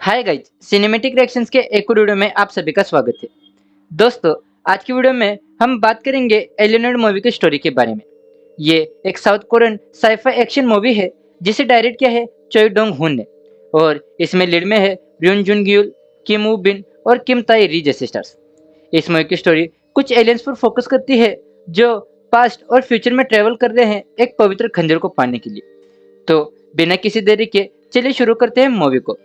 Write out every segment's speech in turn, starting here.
Hi guys, cinematic reactions के एक और वीडियो में आप सभी का स्वागत है। दोस्तों, आज की वीडियो में हम बात करेंगे एलियनेड मूवी की स्टोरी के बारे में। ये एक South Korean sci fi action movie है जिसे डायरेक्ट किया है चोई डोंग हुन ने और इसमें लीड में है र्यून जुन ग्यूल, किम वू बिन और किम ताई री जैसे स्टार्स। इस मूवी की स्टोरी कुछ एलियंस पर फोकस करती है जो पास्ट और फ्यूचर में ट्रेवल कर रहे हैं एक पवित्र खंजर को पाने के लिए। तो बिना किसी देरी के चलिए शुरू करते हैं मूवी को।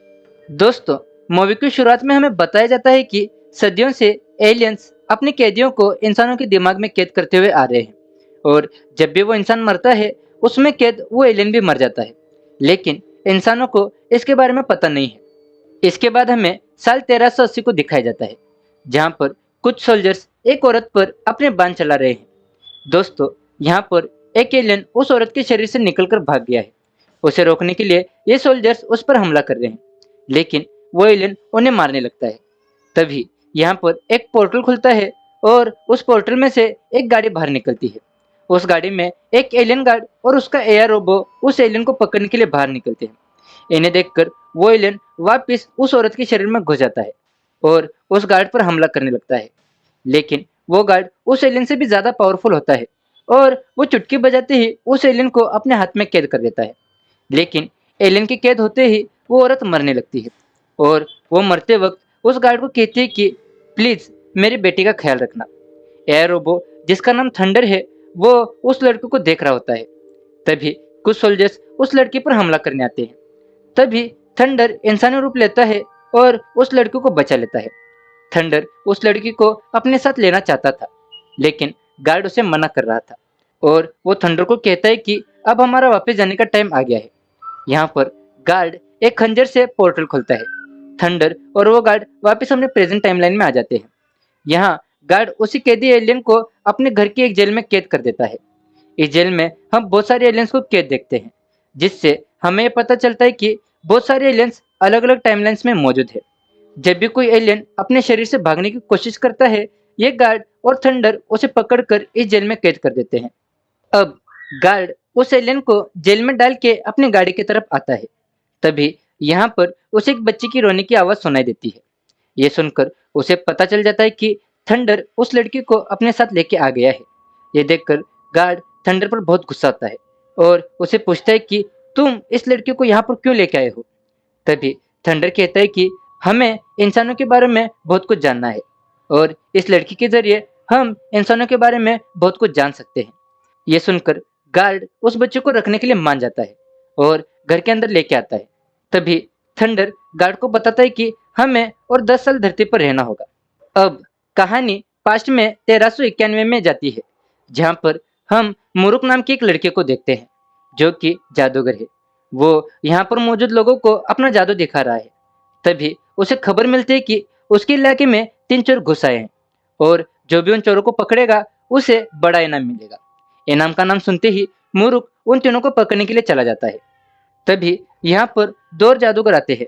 दोस्तों, मूवी की शुरुआत में हमें बताया जाता है कि सदियों से एलियंस अपने कैदियों को इंसानों के दिमाग में कैद करते हुए आ रहे हैं और जब भी वो इंसान मरता है उसमें कैद वो एलियन भी मर जाता है, लेकिन इंसानों को इसके बारे में पता नहीं है। इसके बाद हमें साल 1380 को दिखाया जाता है जहाँ पर कुछ सोल्जर्स एक औरत पर अपने बाण चला रहे हैं। दोस्तों, यहाँ पर एक एलियन उस औरत के शरीर से निकलकर भाग गया है। उसे रोकने के लिए ये सोल्जर्स उस पर हमला कर रहे हैं, लेकिन वो एलियन उन्हें मारने लगता है। तभी यहाँ पर एक पोर्टल खुलता है और उस पोर्टल में से एक गाड़ी बाहर निकलती है। उस गाड़ी में एक एलियन गार्ड और उसका एआर रोबो उस एलियन को पकड़ने के लिए बाहर निकलते हैं। इन्हें देखकर वो एलियन वापस उस औरत के शरीर में घुस जाता है और उस गार्ड पर हमला करने लगता है, लेकिन वो गार्ड उस एलियन से भी ज्यादा पावरफुल होता है और वो चुटकी बजाते ही उस एलियन को अपने हाथ में कैद कर देता है। लेकिन एलियन के कैद होते ही वो औरत मरने लगती है और वो मरते वक्त उस गार्ड को कहती है कि प्लीज मेरी बेटी का ख्याल रखना। एयर रोबो जिसका नाम थंडर है वो उस लड़के को देख रहा होता है। तभी कुछ सोल्जर्स उस लड़के पर हमला करने आते हैं। तभी थंडर इंसानी रूप लेता है और उस लड़के को बचा लेता है। थंडर उस लड़की को अपने साथ लेना चाहता था, लेकिन गार्ड उसे मना कर रहा था और वो थंडर को कहता है कि अब हमारा वापस जाने का टाइम आ गया है। यहाँ पर गार्ड एक खंजर से पोर्टल खोलता है। थंडर और वो गार्ड वापस अपने प्रेजेंट टाइमलाइन में आ जाते हैं। यहाँ गार्ड उसी कैदी एलियन को अपने घर की एक जेल में कैद कर देता है। इस जेल में हम बहुत सारे एलियंस को कैद देखते हैं, जिससे हमें ये पता चलता है कि बहुत सारे एलियंस अलग अलग टाइमलाइंस में मौजूद है। जब भी कोई एलियन अपने शरीर से भागने की कोशिश करता है, ये गार्ड और थंडर उसे पकड़कर इस जेल में कैद कर देते हैं। अब गार्ड उस एलियन को जेल में डाल के अपनी गाड़ी की तरफ आता है। तभी यहाँ पर उसे एक बच्चे की रोने की आवाज सुनाई देती है। ये सुनकर उसे पता चल जाता है कि थंडर उस लड़की को अपने साथ लेके आ गया है। ये देखकर गार्ड थंडर पर बहुत गुस्सा आता है और उसे पूछता है कि तुम इस लड़की को यहाँ पर क्यों लेके आए हो। तभी थंडर कहता है कि हमें इंसानों के बारे में बहुत कुछ जानना है और इस लड़की के जरिए हम इंसानों के बारे में बहुत कुछ जान सकते हैं। ये सुनकर गार्ड उस बच्चे को रखने के लिए मान जाता है और घर के अंदर लेके आता है। तभी थंडर गार्ड को बताता है कि हमें और 10 साल धरती पर रहना होगा। अब कहानी पास्ट में 1391 में जाती है, जहाँ पर हम मुरुक नाम के एक लड़के को देखते हैं जो कि जादूगर है। वो यहाँ पर मौजूद लोगों को अपना जादू दिखा रहा है। तभी उसे खबर मिलती है कि उसके इलाके में 3 चोर घुस आए हैं और जो भी उन चोरों को पकड़ेगा उसे बड़ा इनाम मिलेगा। इनाम का नाम सुनते ही मुरुक उन तीनों को पकड़ने के लिए चला जाता है। तभी यहाँ पर 2 और जादूगर आते हैं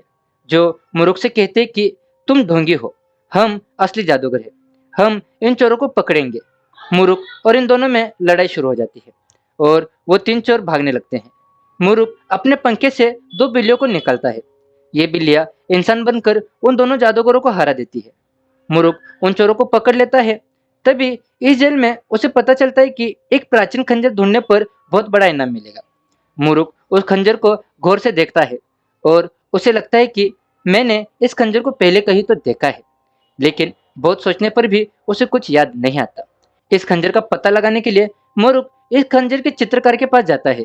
जो मुरुक से कहते हैं कि तुम ढोंगी हो, हम असली जादूगर हैं, हम इन चोरों को पकड़ेंगे। मुरुक और इन दोनों में लड़ाई शुरू हो जाती है और वो 3 चोर भागने लगते हैं। मुरुक अपने पंखे से 2 बिल्लियों को निकालता है। ये बिल्लियां इंसान बनकर उन दोनों जादूगरों को हरा देती है। मुरुक उन चोरों को पकड़ लेता है। तभी इस जेल में उसे पता चलता है कि एक प्राचीन खंजर ढूंढने पर बहुत बड़ा इनाम मिलेगा। मुरुक उस खंजर को गौर से देखता है और उसे लगता है कि मैंने इस खंजर को पहले कहीं तो देखा है, लेकिन बहुत सोचने पर भी उसे कुछ याद नहीं आता। इस खंजर का पता लगाने के लिए मुरुक इस खंजर के चित्रकार के पास जाता है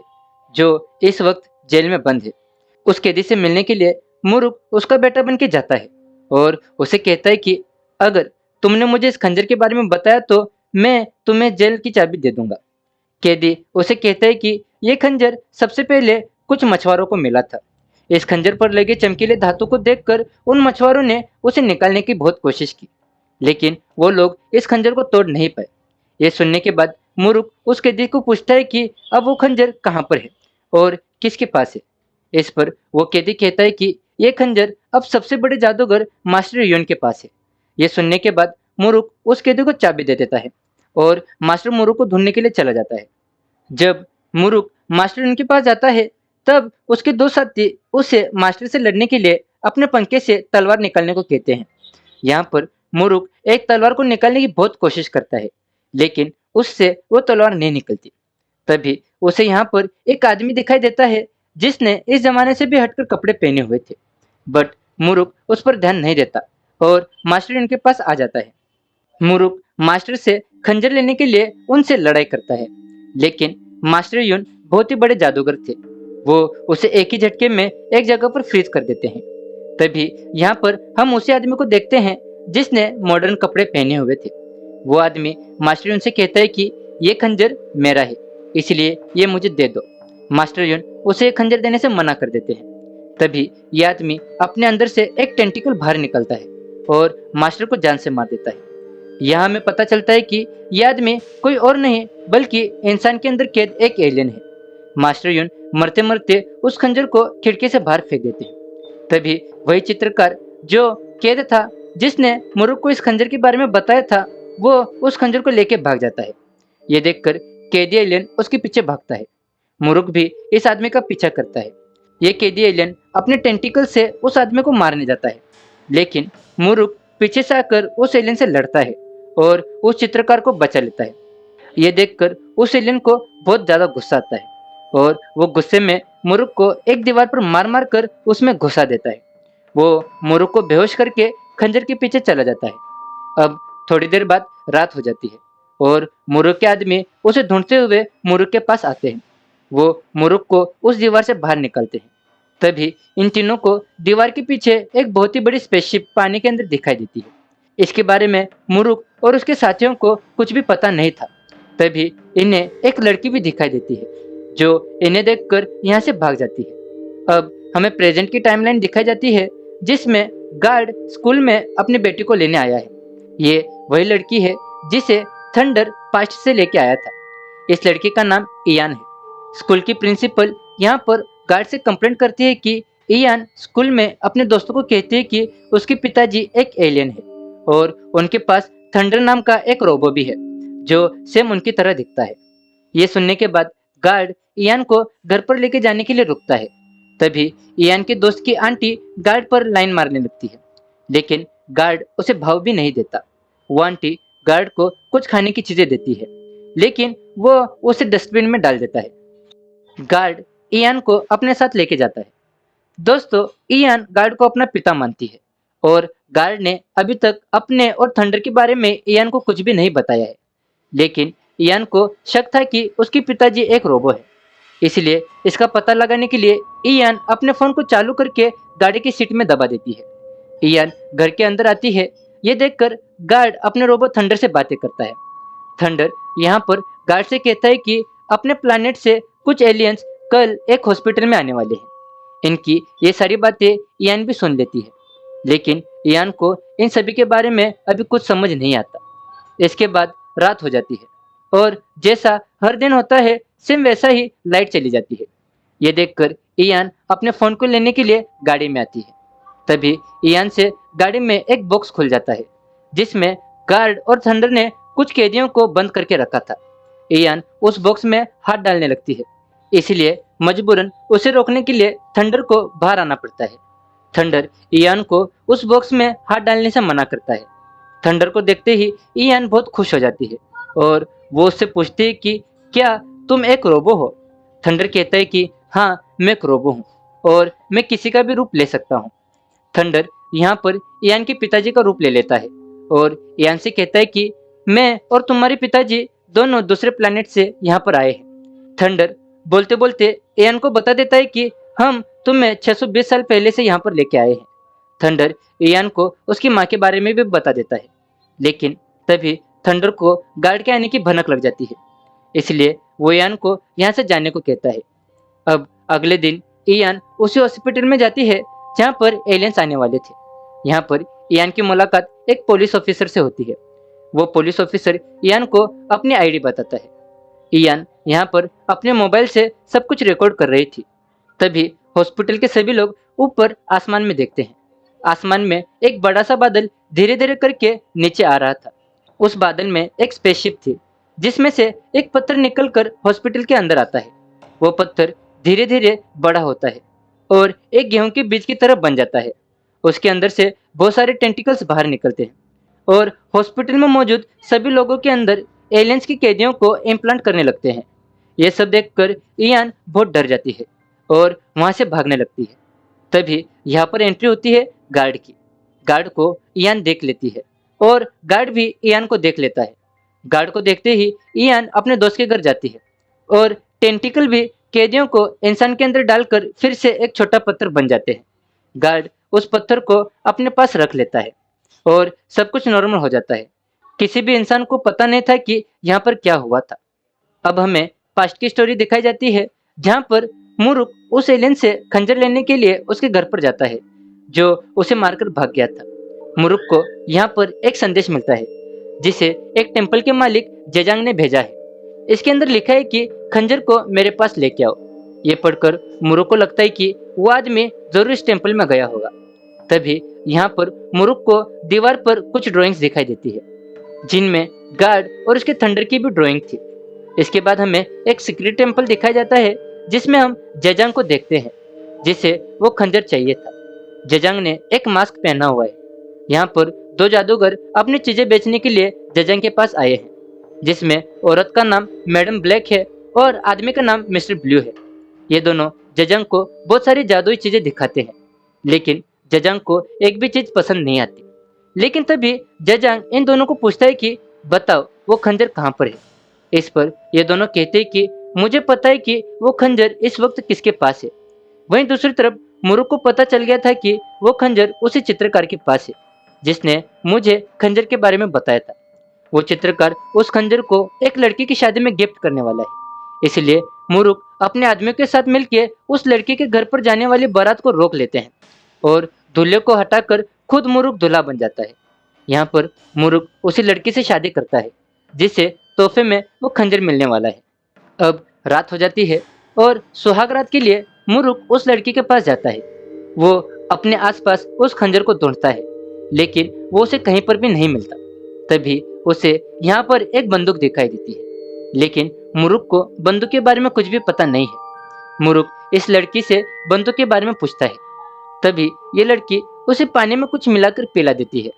जो इस वक्त जेल में बंद है। उस कैदी से मिलने के लिए मुरुक उसका बेटा बन के जाता है और उसे कहता है कि अगर तुमने मुझे इस खंजर के बारे में बताया तो मैं तुम्हें जेल की चाबी दे दूंगा। कैदी उसे कहता है कि ये खंजर सबसे पहले कुछ मछुआरों को मिला था। इस खंजर पर लगे चमकीले धातु को देखकर उन मछुआरों ने उसे निकालने की बहुत कोशिश की, लेकिन वो लोग इस खंजर को तोड़ नहीं पाए। ये सुनने के बाद मुरुक उस कैदी को पूछता है कि अब वो खंजर कहाँ पर है और किसके पास है। इस पर वो कैदी कहता है कि ये खंजर अब सबसे बड़े जादूगर मास्टर युन के पास है। ये सुनने के बाद मुरुक उस कैदी को चाबी दे देता है और मास्टर मुरुक को ढूंढने के लिए चला जाता है। जब मुरुक मास्टर युन के पास जाता है तब उसके 2 साथी उसे मास्टर से लड़ने के लिए अपने पंखे से तलवार निकालने को कहते हैं। यहाँ पर मुरुक एक तलवार को निकालने की बहुत कोशिश करता है, लेकिन उससे वो तलवार नहीं निकलती। तभी उसे यहाँ पर एक आदमी दिखाई देता है जिसने इस जमाने से भी हटकर कपड़े पहने हुए थे। बट मुरुक उस पर ध्यान नहीं देता और मास्टर उनके पास आ जाता है। मुरुक मास्टर से खंजर लेने के लिए उनसे लड़ाई करता है, लेकिन मास्टर यून बहुत ही बड़े जादूगर थे। वो उसे एक ही झटके में एक जगह पर फ्रीज कर देते हैं। तभी यहाँ पर हम उसी आदमी को देखते हैं जिसने मॉडर्न कपड़े पहने हुए थे। वो आदमी मास्टर यून से कहता है कि ये खंजर मेरा है, इसलिए ये मुझे दे दो। मास्टर यून उसे खंजर देने से मना कर देते हैं। तभी ये आदमी अपने अंदर से एक टेंटिकल बाहर निकलता है और मास्टर को जान से मार देता है। यहाँ हमें पता चलता है कि यह आदमी कोई और नहीं बल्कि इंसान के अंदर कैद एक एलियन है। मास्टर यून मरते मरते उस खंजर को खिड़की से बाहर फेंक देते हैं। तभी वही चित्रकार जो कैद था, जिसने मुरुक को इस खंजर के बारे में बताया था, वो उस खंजर को लेके भाग जाता है। ये देखकर कैदी एलियन उसके पीछे भागता है। मुरुक भी इस आदमी का पीछा करता है। ये कैदी एलियन अपने टेंटिकल से उस आदमी को मारने जाता है, लेकिन मुरुक पीछे से आकर उस एलियन से लड़ता है और उस चित्रकार को बचा लेता है। ये देखकर उस एलियन को बहुत ज्यादा गुस्सा आता है और वो गुस्से में मुरुक को एक दीवार पर मार मार कर उसमें घुसा देता है। वो मुरुक को बेहोश करके खंजर के पीछे चला जाता है। अब थोड़ी देर बाद रात हो जाती है और मुरुक के आदमी उसे ढूंढते हुए मुरुक के पास आते हैं। वो मुरुक को उस दीवार से बाहर निकालते हैं। तभी इन तीनों को दीवार के पीछे एक बहुत ही बड़ी स्पेसशिप पानी के अंदर दिखाई देती है। इसके बारे में मुरुक और उसके साथियों को कुछ भी पता नहीं था। तभी इन्हें एक लड़की भी दिखाई देती है जो इन्हें देखकर यहाँ से भाग जाती है। अब हमें प्रेजेंट की टाइमलाइन दिखाई जाती है जिसमें गार्ड स्कूल में अपनी बेटी को लेने आया है। ये वही लड़की है जिसे थंडर पास्ट से लेके आया था। इस लड़की का नाम इयान है। स्कूल की प्रिंसिपल यहाँ पर गार्ड से कंप्लेंट करती है कि इयान स्कूल में अपने दोस्तों को कहती है कि उसके पिताजी एक एलियन है और उनके पास थंडर नाम का एक रोबो भी है जो सेम उनकी तरह दिखता है। ये सुनने के बाद गार्ड इयान को घर पर लेके जाने के लिए रुकता है। तभी इयान के दोस्त की आंटी गार्ड पर लाइन मारने लगती है, लेकिन गार्ड उसे भाव भी नहीं देता। वो आंटी गार्ड को कुछ खाने की चीजें देती है, लेकिन वो उसे डस्टबिन में डाल देता है। गार्ड इयान को अपने साथ लेके जाता है। दोस्तों, इयान गार्ड को अपना पिता मानती है और गार्ड ने अभी तक अपने और थंडर के बारे में इयान को कुछ भी नहीं बताया है, लेकिन इयान को शक था कि उसके पिताजी एक रोबो है। इसलिए इसका पता लगाने के लिए इयान अपने फोन को चालू करके गाड़ी की सीट में दबा देती है। इयान घर के अंदर आती है। ये देखकर गार्ड अपने रोबो थंडर से बातें करता है। थंडर यहाँ पर गार्ड से कहता है कि अपने प्लैनेट से कुछ एलियंस कल एक हॉस्पिटल में आने वाले हैं। इनकी ये सारी बातें इयान भी सुन लेती है, लेकिन इयान को इन सभी के बारे में अभी कुछ समझ नहीं आता। इसके बाद रात हो जाती है और जैसा हर दिन होता है सेम वैसा ही लाइट चली जाती है। ये देखकर इयान अपने फोन को लेने के लिए गाड़ी में आती है। तभी इयान से गाड़ी में एक बॉक्स खुल जाता है जिसमें गार्ड और थंडर ने कुछ कैदियों को बंद करके रखा था। इयान उस बॉक्स में हाथ डालने लगती है, इसलिए मजबूरन उसे रोकने के लिए थंडर को बाहर आना पड़ता है। थंडर इयान को उस बॉक्स में हाथ डालने से मना करता है। थंडर को देखते ही इयान बहुत खुश हो जाती है और वो उससे पूछती है कि क्या तुम एक रोबो हो? थंडर कहता है कि हाँ, मैं एक रोबो हूँ और मैं किसी का भी रूप ले सकता हूँ। थंडर यहाँ पर इयान के पिताजी का रूप ले लेता है और इयान से कहता है कि मैं और तुम्हारे पिताजी दोनों दूसरे प्लैनेट से यहाँ पर आए हैं। थंडर बोलते बोलते इयान को बता देता है कि हम तुम्हें 620 साल पहले से यहाँ पर लेके आए हैं। थंडर इयान को उसकी माँ के बारे में भी बता देता है, लेकिन तभी थंडर को गार्ड के आने की भनक लग जाती है, इसलिए वो इयान को यहाँ से जाने को कहता है। अब अगले दिन इयान उसी हॉस्पिटल में जाती है जहाँ पर एलियंस आने वाले थे। यहाँ पर इयान की मुलाकात एक पुलिस ऑफिसर से होती है। वो पुलिस ऑफिसर इयान को अपनी आईडी बताता है। इयान यहाँ पर अपने मोबाइल से सब कुछ रिकॉर्ड कर रही थी। तभी हॉस्पिटल के सभी लोग ऊपर आसमान में देखते हैं। आसमान में एक बड़ा सा बादल धीरे धीरे करके नीचे आ रहा था। उस बादल में एक स्पेसशिप थी जिसमें से एक पत्थर निकलकर हॉस्पिटल के अंदर आता है। वो पत्थर धीरे धीरे बड़ा होता है और एक गेहूं के बीज की तरह बन जाता है। उसके अंदर से बहुत सारे टेंटिकल्स बाहर निकलते हैं और हॉस्पिटल में मौजूद सभी लोगों के अंदर एलियंस की कैदियों को इम्प्लांट करने लगते हैं। ये सब देखकर इयान बहुत डर जाती है और वहां से भागने लगती है। तभी यहाँ पर एंट्री होती है गार्ड की। गार्ड को इयान देख लेती है और गार्ड भी इयान को देख लेता है। गार्ड को देखते ही इयान अपने दोस्त के घर जाती है और टेंटिकल भी कैदियों को इंसान के अंदर डालकर फिर से एक छोटा पत्थर बन जाते हैं। गार्ड उस पत्थर को अपने पास रख लेता है और सब कुछ नॉर्मल हो जाता है। किसी भी इंसान को पता नहीं था कि यहाँ पर क्या हुआ था। अब हमें पास्ट की स्टोरी दिखाई जाती है जहाँ पर मुरुक उस एलियन से खंजर लेने के लिए उसके घर पर जाता है जो उसे मारकर भाग गया था। मुरुक को यहाँ पर एक संदेश मिलता है जिसे एक टेंपल के मालिक जेजांग ने भेजा है। इसके अंदर लिखा है कि खंजर को मेरे पास लेके आओ। ये पढ़कर मुरुक को लगता है कि वो आदमी जरूर इस टेंपल में गया होगा। तभी यहाँ पर मुरुक को दीवार पर कुछ ड्राइंग्स दिखाई देती है जिनमें गार्ड और उसके थंडर की भी ड्राइंग थी। इसके बाद हमें एक सीक्रेट टेंपल दिखाया जाता है जिसमें हम जेजांग को देखते हैं जिसे वो खंजर चाहिए था। जेजांग ने एक मास्क पहना हुआ है। यहाँ पर दो जादूगर अपनी चीजें बेचने के लिए जेजांग के पास आए हैं जिसमें औरत का नाम मैडम ब्लैक है और आदमी का नाम मिस्टर ब्लू है। ये दोनों जेजांग को बहुत सारी जादुई चीजें दिखाते हैं लेकिन जेजांग को एक भी चीज पसंद नहीं आती। लेकिन तभी जेजांग इन दोनों को पूछता है कि बताओ वो खंजर कहाँ पर है। इस पर ये दोनों कहते हैं कि मुझे पता है कि वो खंजर इस वक्त किसके पास है। वहीं दूसरी तरफ मुरुक को पता चल गया था कि वो खंजर उसी चित्रकार के पास है जिसने मुझे खंजर के बारे में बताया था। वो चित्रकार उस खंजर को एक लड़की की शादी में गिफ्ट करने वाला है। इसलिए मुरुक अपने आदमियों के साथ मिलकर उस लड़की के घर पर जाने वाली बारात को रोक लेते हैं और दूल्हे को हटाकर खुद मुरुक दूल्हा बन जाता है। यहाँ पर मुरुक उसी लड़की से शादी करता है जिसे तोहफे में वो खंजर मिलने वाला है। अब रात हो जाती है और सुहाग रात के लिए मुरुक उस लड़की के पास जाता है। वो अपने आसपास उस खंजर को ढूंढता है लेकिन वो उसे कहीं पर भी नहीं मिलता। तभी उसे यहाँ पर एक बंदूक दिखाई देती है लेकिन मुरुक को बंदूक के बारे में कुछ भी पता नहीं है। मुरुक इस लड़की से बंदूक के बारे में पूछता है। तभी ये लड़की उसे पानी में कुछ मिलाकर पिला देती है।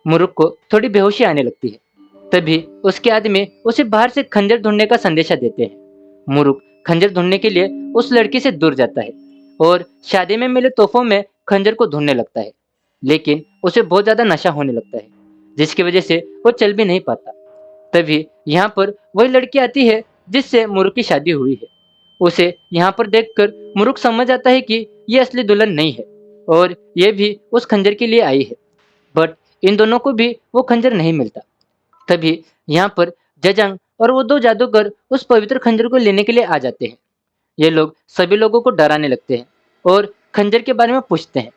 मुरुक को थोड़ी बेहोशी आने लगती है। तभी उसके आदमी उसे बाहर से खंजर ढूंढने का संदेशा देते हैं। मुरुक खंजर ढूंढने के लिए उस लड़की से दूर जाता है और शादी में मिले तोहफों में खंजर को ढूंढने लगता है लेकिन उसे बहुत ज्यादा नशा होने लगता है जिसकी वजह से वो चल भी नहीं पाता। तभी यहाँ पर वही लड़की आती है जिससे मुरुक की शादी हुई है। उसे यहाँ पर देखकर मुरुक समझ आता है कि ये असली दुल्हन नहीं है और ये भी उस खंजर के लिए आई है। बट इन दोनों को भी वो खंजर नहीं मिलता। तभी यहाँ पर जजांग और वो दो जादूगर उस पवित्र खंजर को लेने के लिए आ जाते हैं। ये लोग सभी लोगों को डराने लगते हैं और खंजर के बारे में पूछते हैं।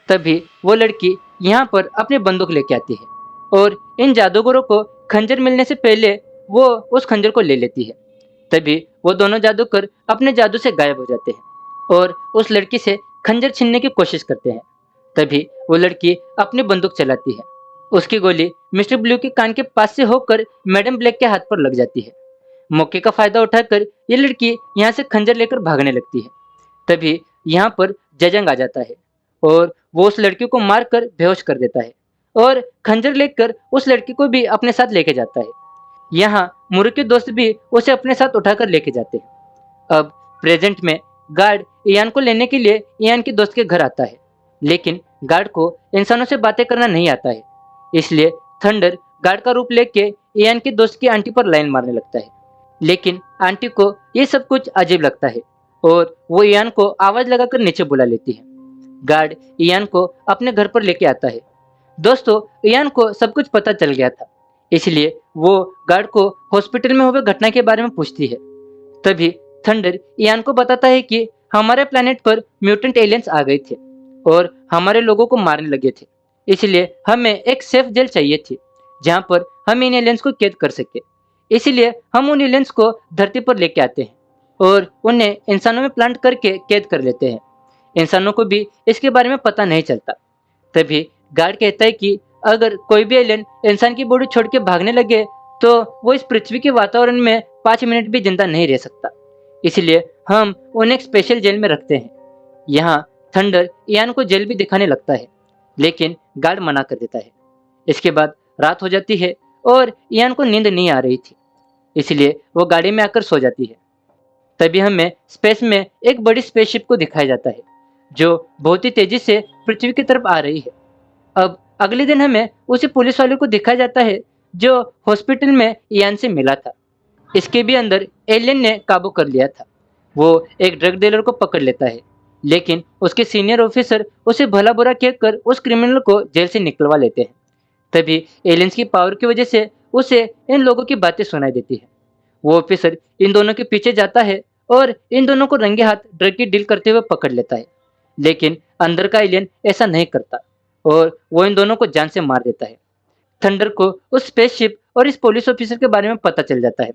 तभी वो लड़की यहाँ पर अपनी बंदूक लेके आती है और इन जादूगरों को खंजर मिलने से पहले वो उस खंजर को ले लेती है। तभी वो दोनों जादूगर अपने जादू से गायब हो जाते हैं और उस लड़की से खंजर छीनने की कोशिश करते हैं। तभी वो लड़की अपनी बंदूक चलाती है। उसकी गोली मिस्टर ब्लू के कान के पास से होकर मैडम ब्लैक के हाथ पर लग जाती है। मौके का फायदा उठाकर ये लड़की यहाँ से खंजर लेकर भागने लगती है। तभी यहाँ पर जजंग आ जाता है और वो उस लड़की को मारकर बेहोश कर देता है और खंजर लेकर उस लड़की को भी अपने साथ लेके जाता है। यहाँ मुरुक के दोस्त भी उसे अपने साथ उठाकर लेके जाते हैं। अब प्रेजेंट में गार्ड इयान को लेने के लिए इयान के दोस्त के घर आता है लेकिन गार्ड को इंसानों से बातें करना नहीं आता है। इसलिए थंडर गार्ड का रूप लेके इयान के दोस्त की आंटी पर लाइन मारने लगता है लेकिन आंटी को ये सब कुछ अजीब लगता है और वो इयान को आवाज लगाकर नीचे बुला लेती है। गार्ड इयान को अपने घर पर लेके आता है। दोस्तों इयान को सब कुछ पता चल गया था इसलिए वो गार्ड को हॉस्पिटल में हुए घटना के बारे में पूछती है। तभी थंडर इयान को बताता है कि हमारे प्लेनेट पर म्यूटेंट एलियंस आ गए थे और हमारे लोगों को मारने लगे थे। इसलिए हमें एक सेफ जेल चाहिए थी जहां पर हम इन एलियंस को कैद कर सके। इसीलिए हम उन एलियंस को धरती पर लेके आते हैं और उन्हें इंसानों में प्लांट करके कैद कर लेते हैं। इंसानों को भी इसके बारे में पता नहीं चलता। तभी गार्ड कहता है कि अगर कोई भी एलियन इंसान की बॉडी छोड़ के भागने लगे तो वो इस पृथ्वी के वातावरण में 5 मिनट भी जिंदा नहीं रह सकता। इसलिए हम उन्हें एक स्पेशल जेल में रखते हैं। यहाँ थंडर इयान को जेल भी दिखाने लगता है लेकिन गार्ड मना कर देता है। इसके बाद रात हो जाती है और इयान को नींद नहीं आ रही थी, इसलिए वो गाड़ी में आकर सो जाती है। तभी हमें स्पेस में एक बड़ी स्पेसशिप को दिखाया जाता है, जो बहुत ही तेजी से पृथ्वी की तरफ आ रही है। अब अगले दिन हमें उसी पुलिस वाले को दिखाया जाता है, जो हॉस्पिटल में इयान से मिला था। इसके भी अंदर एलियन ने काबू कर लिया था। वो एक ड्रग डीलर को पकड़ लेता है, लेकिन उसके सीनियर ऑफिसर उसे भला बुरा कहकर उस क्रिमिनल को जेल से निकलवा लेते हैं। तभी एलियंस की पावर की वजह से उसे इन लोगों की बातें सुनाई देती है। वो ऑफिसर इन दोनों के पीछे जाता है और इन दोनों को रंगे हाथ ड्रग की डील करते हुए पकड़ लेता है। लेकिन अंदर का एलियन ऐसा नहीं करता और वो इन दोनों को जान से मार देता है। थंडर को उस स्पेसशिप और इस पुलिस ऑफिसर के बारे में पता चल जाता है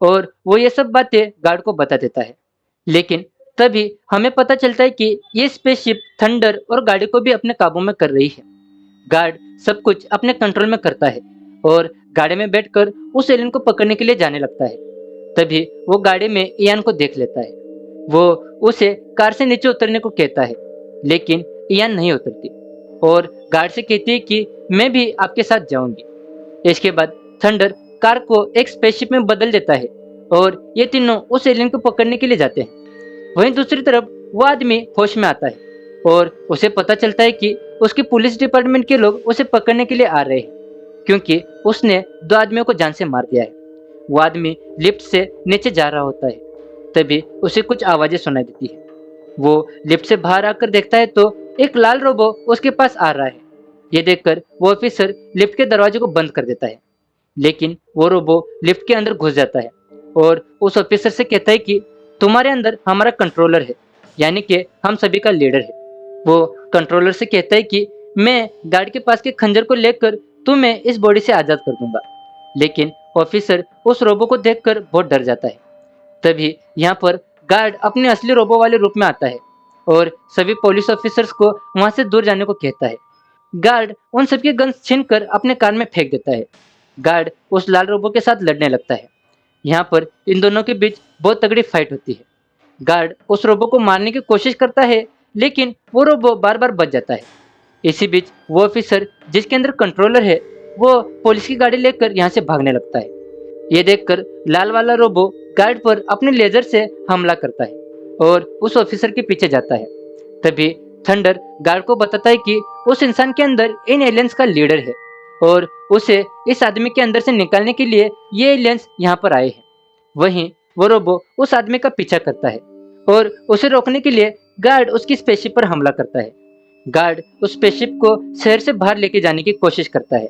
और वो ये सब बातें गार्ड को बता देता है। लेकिन तभी हमें पता चलता है कि ये स्पेसशिप थंडर और गाड़ी को भी अपने काबू में कर रही है। गार्ड सब कुछ अपने कंट्रोल में करता है और गाड़ी में बैठकर उस एलियन को पकड़ने के लिए जाने लगता है। तभी वो गाड़ी में इयान को देख लेता है। वो उसे कार से नीचे उतरने को कहता है, लेकिन इयान नहीं उतरती और गार्ड से कहती है कि मैं भी आपके साथ जाऊंगी। इसके बाद थंडर कार को एक स्पेसशिप में बदल देता है और ये तीनों उस एलियन को पकड़ने के लिए जाते हैं। वहीं दूसरी तरफ वो आदमी होश में आता है और उसे पता चलता है कि उसके पुलिस डिपार्टमेंट के लोग उसे पकड़ने के लिए आ रहे हैं, क्योंकि उसने 2 आदमियों को जान से मार दिया है। वो आदमी लिफ्ट से नीचे जा रहा होता है। तभी उसे कुछ आवाजें सुनाई देती है। वो लिफ्ट से बाहर आकर देखता है तो एक लाल रोबो उसके पास आ रहा है। ये देखकर वो ऑफिसर लिफ्ट के दरवाजे को बंद कर देता है, लेकिन वो रोबो लिफ्ट के अंदर घुस जाता है और उस ऑफिसर से कहता है कि तुम्हारे अंदर हमारा कंट्रोलर है, यानी कि हम सभी का लीडर है। वो कंट्रोलर से कहता है कि मैं गार्ड के पास के खंजर को लेकर तुम्हें इस बॉडी से आजाद कर दूंगा। लेकिन ऑफिसर उस रोबो को देखकर बहुत डर जाता है। तभी यहाँ पर गार्ड अपने असली रोबो वाले रूप में आता है और सभी पुलिस ऑफिसर्स को वहां से दूर जाने को कहता है। गार्ड उन सबकी गन्स छीनकर अपने कार में फेंक देता है। गार्ड उस लाल रोबो के साथ लड़ने लगता है। यहाँ पर इन दोनों के बीच बहुत तगड़ी फाइट होती है। गार्ड उस रोबो को मारने की कोशिश करता है, लेकिन वो रोबो बार बार बच जाता है। इसी बीच वो ऑफिसर जिसके अंदर कंट्रोलर है, वो पुलिस की गाड़ी लेकर यहाँ से भागने लगता है। ये देखकर लाल वाला रोबो गार्ड पर अपने लेजर से हमला करता है और उस ऑफिसर के पीछे जाता है। तभी थंडर गार्ड को बताता है कि उस इंसान के अंदर इन एलियंस का लीडर है और उसे इस आदमी के अंदर से निकालने के लिए ये एलियंस यहाँ पर आए हैं। वहीं वो रोबो उस आदमी का पीछा करता है और उसे रोकने के लिए गार्ड उसकी स्पेसशिप पर हमला करता है। गार्ड उस स्पेसशिप को शहर से बाहर लेके जाने की कोशिश करता है,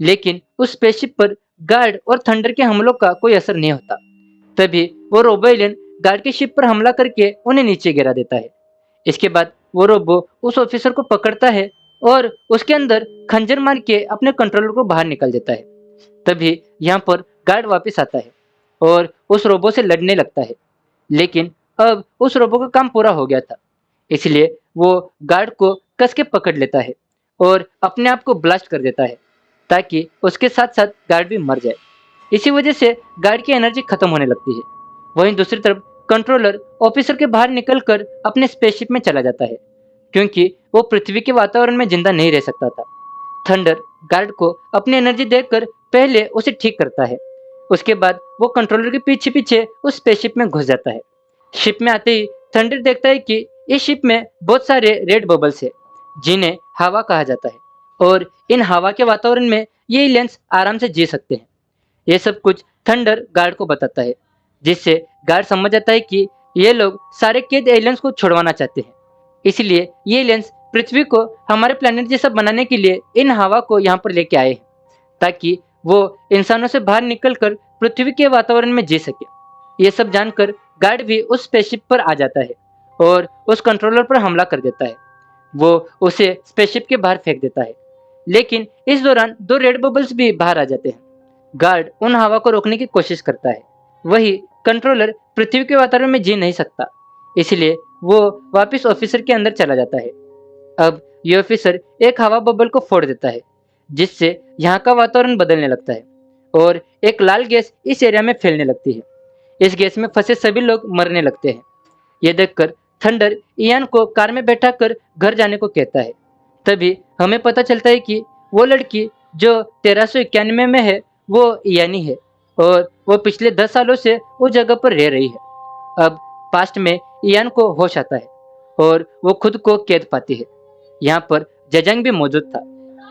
लेकिन उस स्पेसशिप पर गार्ड और थंडर के हमलों का कोई असर नहीं होता। तभी वो रोबो एलियन गार्ड की शिप पर हमला करके उन्हें नीचे गिरा देता है। इसके बाद वो रोबो उस ऑफिसर को पकड़ता है और उसके अंदर खंजर मार के अपने कंट्रोलर को बाहर निकाल देता है। तभी यहाँ पर गार्ड वापस आता है और उस रोबो से लड़ने लगता है, लेकिन अब उस रोबो का काम पूरा हो गया था, इसलिए वो गार्ड को कस के पकड़ लेता है और अपने आप को ब्लास्ट कर देता है, ताकि उसके साथ साथ गार्ड भी मर जाए। इसी वजह से गार्ड की एनर्जी खत्म होने लगती है। वहीं दूसरी तरफ कंट्रोलर ऑफिसर के बाहर निकलकर अपने स्पेसशिप में चला जाता है, क्योंकि वो पृथ्वी के वातावरण में जिंदा नहीं रह सकता था। थंडर गार्ड को अपनी एनर्जी देकर पहले उसे ठीक करता है। उसके बाद वो कंट्रोलर के पीछे पीछे उस स्पेसशिप में घुस जाता है। शिप में आते ही थंडर देखता है कि इस शिप में बहुत सारे रेड बबल्स है, जिन्हें हवा कहा जाता है, और इन हवा के वातावरण में ये एलियंस आराम से जी सकते हैं। ये सब कुछ थंडर गार्ड को बताता है, जिससे गार्ड समझ जाता है कि ये लोग सारे कैद एलियंस को छुड़वाना चाहते हैं। इसलिए ये एलियंस पृथ्वी को हमारे प्लेनेट जैसा बनाने के लिए इन हवा को यहाँ पर लेके आए हैं, ताकि वो इंसानों से बाहर निकलकर पृथ्वी के वातावरण में जी सके। ये सब जानकर गार्ड भी उस स्पेसशिप पर आ जाता है और उस कंट्रोलर पर हमला कर देता है। वो उसे स्पेसशिप के बाहर फेंक देता है, लेकिन इस दौरान 2 रेड बबल्स भी बाहर आ जाते हैं। गार्ड उन हवा को रोकने की कोशिश करता है। वही कंट्रोलर पृथ्वी के वातावरण में जी नहीं सकता, इसलिए वो वापस ऑफिसर के अंदर चला जाता है। अब ये ऑफिसर एक हवा बबल को फोड़ देता है, जिससे यहाँ का वातावरण बदलने लगता है और एक लाल गैस इस एरिया में फैलने लगती है। इस गैस में फंसे सभी लोग मरने लगते हैं। ये देखकर थंडर इयान को कार में बैठाकर घर जाने को कहता है, तभी हमें पता चलता है कि वो लड़की जो 1391 में है वो यानी है और वो पिछले 10 सालों से उस जगह पर रह रही है। अब पास्ट में इयान को होश आता है और वो खुद को कैद पाती है। यहाँ पर जजंग भी मौजूद था।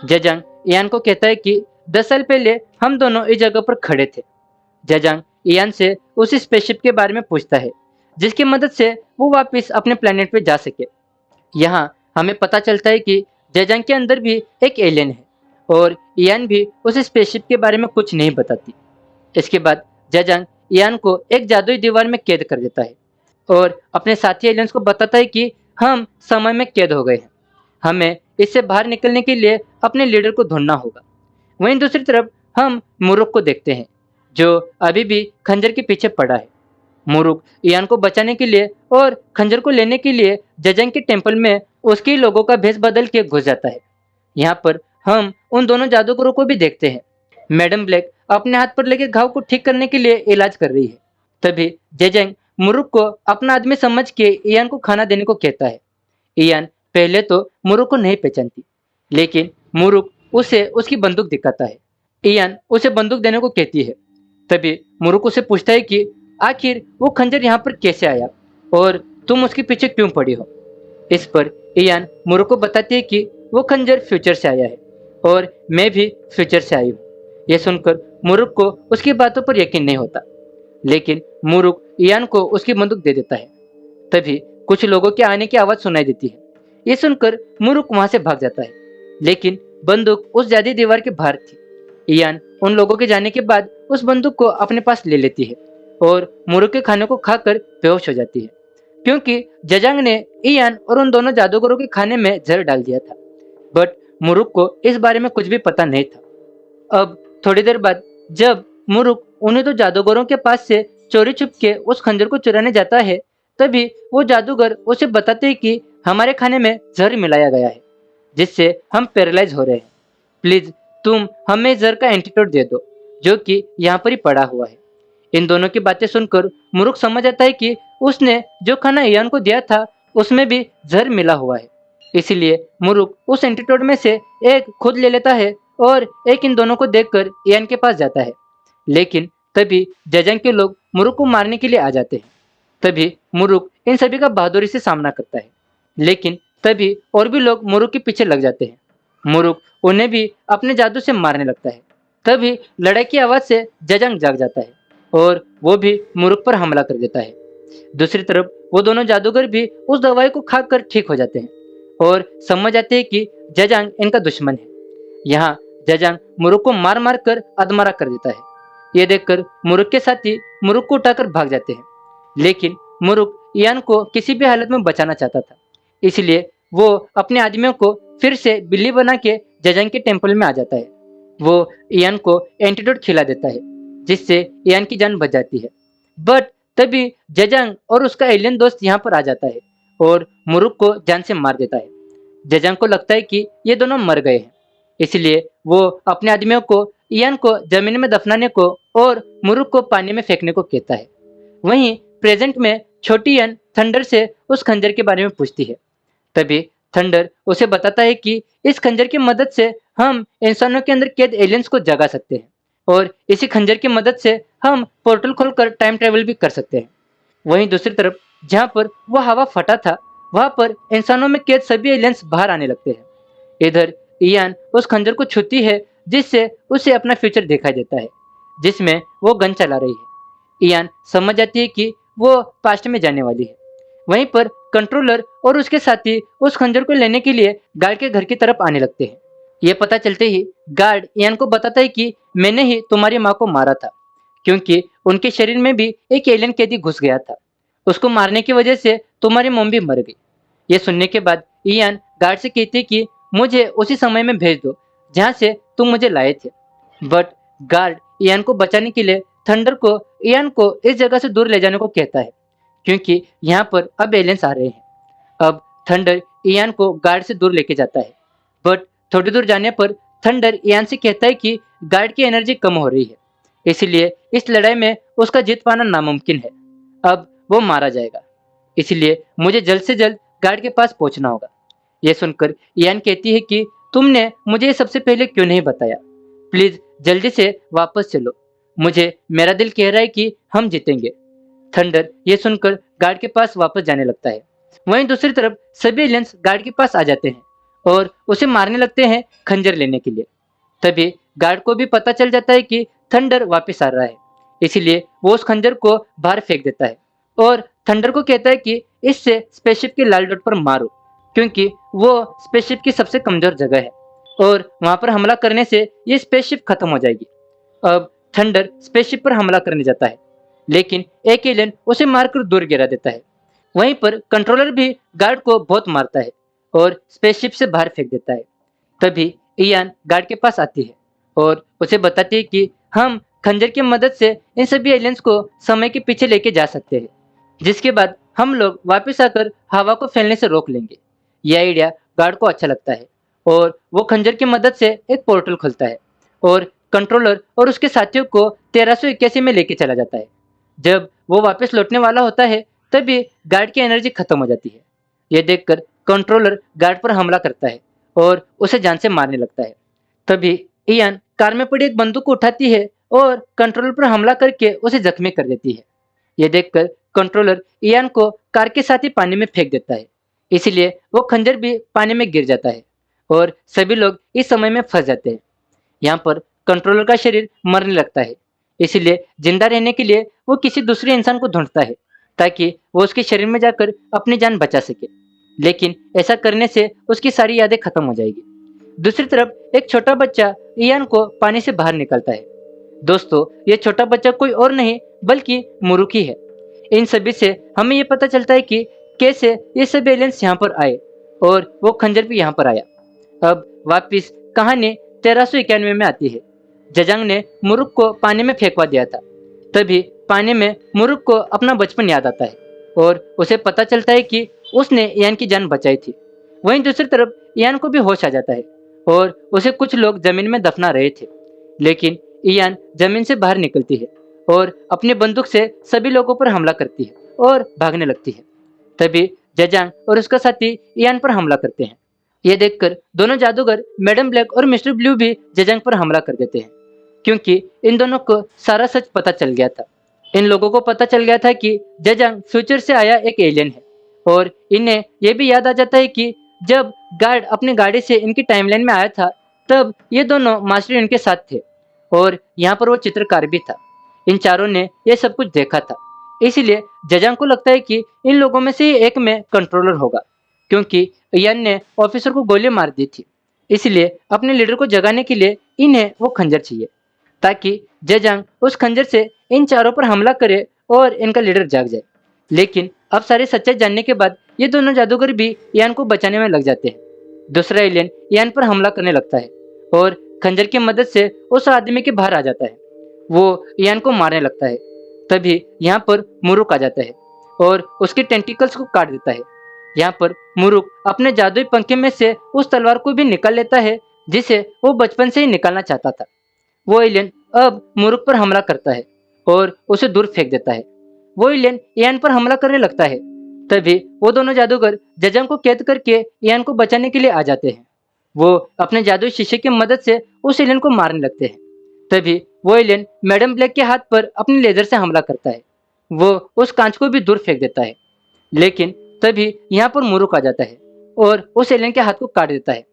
जजंग इयान को कहता है कि 10 साल पहले हम दोनों इस जगह पर खड़े थे। जजंग इयान से उस स्पेसशिप के बारे में पूछता है जिसकी मदद से वो वापस अपने प्लेनेट पे जा सके। यहाँ हमें पता चलता है कि जजंग के अंदर भी एक एलियन है और इयान भी उस स्पेसशिप के बारे में कुछ नहीं बताती। इसके बाद जजंग इयान को एक जादुई दीवार में कैद कर देता है और अपने साथी एलियंस को बताता है कि हम समय में कैद हो गए हैं, हमें इससे बाहर निकलने के लिए अपने लीडर को ढूंढना होगा। वहीं दूसरी तरफ हम मुरुक को देखते हैं जो अभी भी खंजर के पीछे पड़ा है। मुरुक इयान को बचाने के लिए और खंजर को लेने के लिए जजंग के टेंपल में उसके लोगों का भेष बदल के घुस जाता है। यहाँ पर हम उन दोनों जादूगरों को भी देखते हैं। मैडम ब्लैक अपने हाथ पर लगे घाव को ठीक करने के लिए इलाज कर रही है। तभी जजंग मुरुक को अपना आदमी समझ के इयान को खाना देने को कहता है। इयान पहले तो मुरुक को नहीं पहचानती, लेकिन मुरुक उसे उसकी बंदूक दिखाता है। इयान उसे बंदूक देने को कहती है। तभी मुरुक उसे पूछता है कि आखिर वो खंजर यहाँ पर कैसे आया और तुम उसके पीछे क्यों पड़ी हो। इस पर इयान मुरुक को बताती है कि वो खंजर फ्यूचर से आया है और मैं भी फ्यूचर से आई हूँ। यह सुनकर मुरुक को उसकी बातों पर यकीन नहीं होता, लेकिन मुरुक इयान को उसकी बंदूक दे देता है। तभी कुछ लोगों के आने की आवाज सुनाई देती है। ये सुनकर मुरुक वहां से भाग जाता है, लेकिन बंदूक उस जादी दीवार के बाहर थी। इयान उन लोगों के जाने के बाद उस बंदूक को अपने पास ले लेती है और मुरुक के खाने को खाकर बेहोश हो जाती है, क्योंकि जजंग ने इयान और उन दोनों जादूगरों के खाने में जहर डाल दिया था। बट मुरुक को इस बारे में कुछ भी पता नहीं था। अब थोड़ी देर बाद जब मुरुक उन्हें तो जादूगरों के पास से चोरी छुप के उस खंजर को चुराने जाता है, तभी वो जादूगर उसे बताते हैं कि हमारे खाने में जहर मिलाया गया है जिससे हम पैरालाइज हो रहे हैं। प्लीज तुम हमें जहर का एंटीडोट दे दो जो कि यहाँ पर ही पड़ा हुआ है। इन दोनों की बातें सुनकर मुरुक समझ आता है कि उसने जो खाना इयान को दिया था उसमें भी जहर मिला हुआ है। इसीलिए मुरुक उस एंटीडोट में से एक खुद ले लेता है और एक इन दोनों को देखकर इयान के पास जाता है। लेकिन तभी जजंग के लोग मुरुक को मारने के लिए आ जाते हैं। तभी मुरुक इन सभी का बहादुरी से सामना करता है, लेकिन तभी और भी लोग मुरुक के पीछे लग जाते हैं। मुरुक उन्हें भी अपने जादू से मारने लगता है। तभी लड़ाई की आवाज से जजंग जाग जाता है और वो भी मुरुक पर हमला कर देता है। दूसरी तरफ वो दोनों जादूगर भी उस दवाई को खाकर ठीक हो जाते हैं और समझ जाते हैं कि जजंग इनका दुश्मन है। यहाँ जजंग मुरुक को मार मार कर अधमरा कर देता है। ये देखकर मुरुक के साथी मुरुक को उठाकर भाग जाते हैं, लेकिन मुरुक इयान को किसी भी हालत में बचाना चाहता था, इसलिए वो अपने आदमियों को फिर से बिल्ली बना के जजंग के टेंपल में आ जाता है। वो इयान को एंटीडोट खिला देता है जिससे इयान की जान बच जाती है। बट तभी जजंग और उसका एलियन दोस्त यहाँ पर आ जाता है और मुरुक को जान से मार देता है। जजंग को लगता है कि ये दोनों मर गए हैं, इसलिए वो अपने आदमियों को इयान को जमीन में दफनाने को और मुरुक को पानी में फेंकने को कहता है। वहीं प्रेजेंट में छोटी इयान थंडर से उस खंजर के बारे में पूछती है। तभी थंडर उसे बताता है कि इस खंजर की मदद से हम इंसानों के अंदर कैद एलियंस को जगा सकते हैं और इसी खंजर की मदद से हम पोर्टल खोलकर टाइम ट्रेवल भी कर सकते हैं। वहीं दूसरी तरफ जहाँ पर वो हवा फटा था, वहां पर इंसानों में कैद सभी एलियंस बाहर आने लगते हैं। इधर इयान उस खंजर को छूती है जिससे उसे अपना फ्यूचर दिखाई देता है, जिसमें वो गन चला रही है। इयान समझ जाती है कि वो पास्ट में जाने वाली है। वहीं पर कंट्रोलर और उसके साथी उस खंजर को लेने के लिए गार्ड के घर की तरफ आने लगते हैं। ये पता चलते ही गार्ड इयान को बताता है कि मैंने ही तुम्हारी माँ को मारा था, क्योंकि उनके शरीर में भी एक एलियन कैदी घुस गया था। उसको मारने की वजह से तुम्हारी मॉम भी मर गई। ये सुनने के बाद इयान गार्ड से कहती है कि मुझे उसी समय में भेज दो जहाँ से तुम मुझे लाए थे। बट गार्ड इयान को बचाने के लिए थंडर को इयान को इस जगह से दूर ले जाने को कहता है, क्योंकि यहाँ पर अब एलियंस आ रहे हैं। अब थंडर इयान को गार्ड से दूर लेके जाता है, बट थोड़ी दूर जाने पर थंडर इयान से कहता है कि गार्ड की एनर्जी कम हो रही है, इसलिए इस लड़ाई में उसका जीत पाना नामुमकिन है। अब वो मारा जाएगा, इसलिए मुझे जल्द से जल्द गार्ड के पास पहुंचना होगा। ये सुनकर इयान कहती है कि तुमने मुझे ये सबसे पहले क्यों नहीं बताया? प्लीज जल्दी से वापस चलो। मुझे मेरा दिल कह रहा है कि हम जीतेंगे। थंडर ये सुनकर गार्ड के पास वापस जाने लगता है। वहीं दूसरी तरफ सभी एलियंस गार्ड के पास आ जाते हैं और उसे मारने लगते हैं खंजर लेने के लिए। तभी गार्ड को भी पता चल जाता है कि थंडर वापस आ रहा है, इसीलिए वो उस खंजर को बाहर फेंक देता है और थंडर को कहता है कि इससे स्पेसशिप के लाल डॉट पर मारो, क्योंकि वो स्पेसशिप की सबसे कमजोर जगह है और वहां पर हमला करने से ये स्पेसशिप खत्म हो जाएगी। अब थंडर स्पेसशिप पर हमला करने जाता है, लेकिन एक एलियन उसे मारकर दूर गिरा देता है। वहीं पर कंट्रोलर भी गार्ड को बहुत मारता है और स्पेसशिप से बाहर फेंक देता है। तभी इयान गार्ड के पास आती है और उसे बताती है कि हम खंजर की मदद से इन सभी एलियंस को समय के पीछे लेके जा सकते हैं, जिसके बाद हम लोग वापस आकर हवा को फैलने से रोक लेंगे। यह आइडिया गार्ड को अच्छा लगता है और वो खंजर की मदद से एक पोर्टल खुलता है और कंट्रोलर और उसके साथियों को 1381 में लेके चला जाता है। जब वो वापस लौटने वाला होता है, तभी गार्ड की एनर्जी खत्म हो जाती है। यह देखकर कंट्रोलर गार्ड पर हमला करता है और उसे जान से मारने लगता है। तभी इयान कार में पड़ी एक बंदूक को उठाती है और कंट्रोलर पर हमला करके उसे जख्मी कर देती है। यह देखकर कंट्रोलर इयान को कार के साथ ही पानी में फेंक देता है, इसीलिए वो खंजर भी पानी में गिर जाता है और सभी लोग इस समय में फंस जाते हैं। यहाँ पर कंट्रोलर का शरीर मरने लगता है, इसीलिए जिंदा रहने के लिए वो किसी दूसरे इंसान को ढूंढता है ताकि वो उसके शरीर में जाकर अपनी जान बचा सके, लेकिन ऐसा करने से उसकी सारी यादें खत्म हो जाएगी। दूसरी तरफ एक छोटा बच्चा इयान को पानी से बाहर निकालता है। दोस्तों, ये छोटा बच्चा कोई और नहीं बल्कि मुरुकी है। इन सभी से हमें ये पता चलता है कि कैसे ये सभी एलियंस यहाँ पर आए और वो खंजर भी यहाँ पर आया। अब वापिस कहानी 1391 में आती है। जजांग ने मुरुक को पानी में फेंकवा दिया था। तभी पानी में मुरुक को अपना बचपन याद आता है और उसे पता चलता है कि उसने इयान की जान बचाई थी। वहीं दूसरी तरफ इयान को भी होश आ जाता है और उसे कुछ लोग जमीन में दफना रहे थे, लेकिन इयान जमीन से बाहर निकलती है और अपनी बंदूक से सभी लोगों पर हमला करती है और भागने लगती है। तभी जजांग और उसका साथी इयान पर हमला करते हैं। यह देखकर दोनों जादूगर मैडम ब्लैक और मिस्टर ब्लू भी जजांग पर हमला कर देते हैं, क्योंकि इन दोनों को सारा सच पता चल गया था। इन लोगों को पता चल गया था कि जजांग फ्यूचर से आया एक एलियन है और इन्हें यह भी याद आ जाता है कि जब गार्ड अपनी गाड़ी से इनकी टाइमलाइन में आया था, तब ये दोनों मास्टर इनके साथ थे और यहाँ पर वो चित्रकार भी था। इन चारों ने यह सब कुछ देखा था, इसीलिए जजांग को लगता है कि इन लोगों में से एक में कंट्रोलर होगा, क्योंकि इयान ने ऑफिसर को गोली मार दी थी। इसलिए अपने लीडर को जगाने के लिए इन्हें वो खंजर चाहिए, ताकि जजांग उस खंजर से इन चारों पर हमला करे और इनका लीडर जाग जाए। लेकिन अब सारी सच्चाई जानने के बाद ये दोनों जादूगर भी इयान को बचाने में लग जाते हैं। दूसरा एलियन इयान पर हमला करने लगता है और खंजर की मदद से उस आदमी के बाहर आ जाता है। वो इयान को मारने लगता है। तभी यहाँ पर मुरुक आ जाता है और उसके टेंटिकल्स को काट देता है। यहाँ पर मुरुक अपने जादुई पंखे में से उस तलवार को भी निकाल लेता है जिसे वो बचपन से ही निकालना चाहता था। वो एलियन अब मुरुक पर हमला करता है और उसे दूर फेंक देता है। वो एलियन इयान पर हमला करने लगता है। तभी वो दोनों जादूगर जजांग को कैद करके इयान को बचाने के लिए आ जाते हैं। वो अपने जादुई शीशे की मदद से उस एलियन को मारने लगते हैं। तभी वो एलियन मैडम ब्लैक के हाथ पर अपने लेजर से हमला करता है। वो उस कांच को भी दूर फेंक देता है, लेकिन तभी यहाँ पर मुरुक आ जाता है और उस एलियन के हाथ को काट देता है।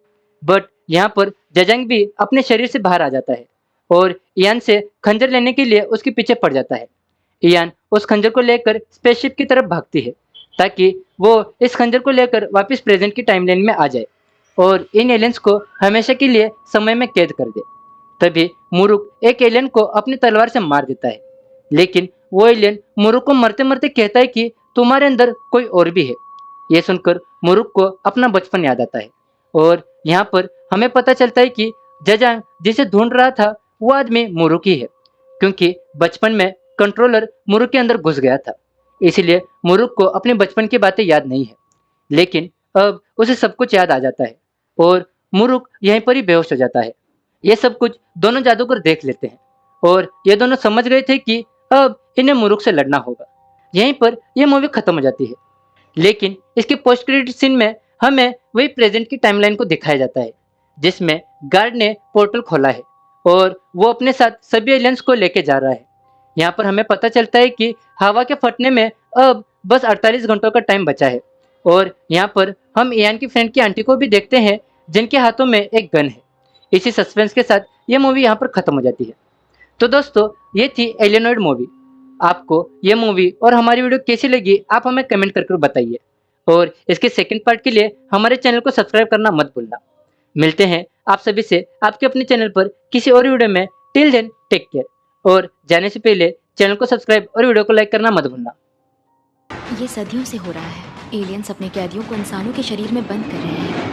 बट यहाँ पर जजांग भी अपने शरीर से बाहर आ जाता है और इयान से खंजर लेने के लिए उसके पीछे पड़ जाता है। इयान उस खंजर को लेकर स्पेसशिप की तरफ भागती है ताकि वो इस खंजर को लेकर वापस प्रेजेंट की टाइमलाइन में आ जाए और इन एलियंस को हमेशा के लिए समय में कैद कर दे। तभी मुरुक एक एलियन को अपनी तलवार से मार देता है, लेकिन वो एलियन मुरुक को मरते मरते कहता है कि तुम्हारे अंदर कोई और भी है। यह सुनकर मुरुक को अपना बचपन याद आता है और यहाँ पर हमें पता चलता है कि जजांग जिसे ढूंढ रहा था वो आदमी मुरुक ही है, क्योंकि बचपन में कंट्रोलर मुरुक के अंदर घुस गया था। इसलिए मुरुक को अपने बचपन की बातें याद नहीं है, लेकिन अब उसे सब कुछ याद आ जाता है और मुरुक यहीं पर ही बेहोश हो जाता है। ये सब कुछ दोनों जादूगर देख लेते हैं और ये दोनों समझ गए थे कि अब इन्हें मुरुक से लड़ना होगा। यहीं पर यह मूवी खत्म हो जाती है, लेकिन इसके पोस्ट क्रेडिट सीन में हमें वही प्रेजेंट की टाइमलाइन को दिखाया जाता है, जिसमें गार्ड ने पोर्टल खोला है और वो अपने साथ सभी एलियंस को लेके जा रहा है। यहाँ पर हमें पता चलता है कि हवा के फटने में अब बस 48 घंटों का टाइम बचा है और यहाँ पर हम इयान की फ्रेंड की आंटी को भी देखते हैं, जिनके हाथों में एक गन है। इसी सस्पेंस के साथ ये मूवी यहाँ पर खत्म हो जाती है। तो दोस्तों, ये थी एलियनॉइड मूवी। आपको ये मूवी और हमारी वीडियो कैसी लगी, आप हमें कमेंट करके बताइए और इसके सेकंड पार्ट के लिए हमारे चैनल को सब्सक्राइब करना मत भूलना। मिलते हैं आप सभी से आपके अपने चैनल पर किसी और वीडियो में। टिल देन टेक केयर और जाने से पहले चैनल को सब्सक्राइब और वीडियो को लाइक करना मत भूलना। ये सदियों से हो रहा है। एलियंस अपने कैदियों को इंसानों के शरीर में बंद कर रहे हैं।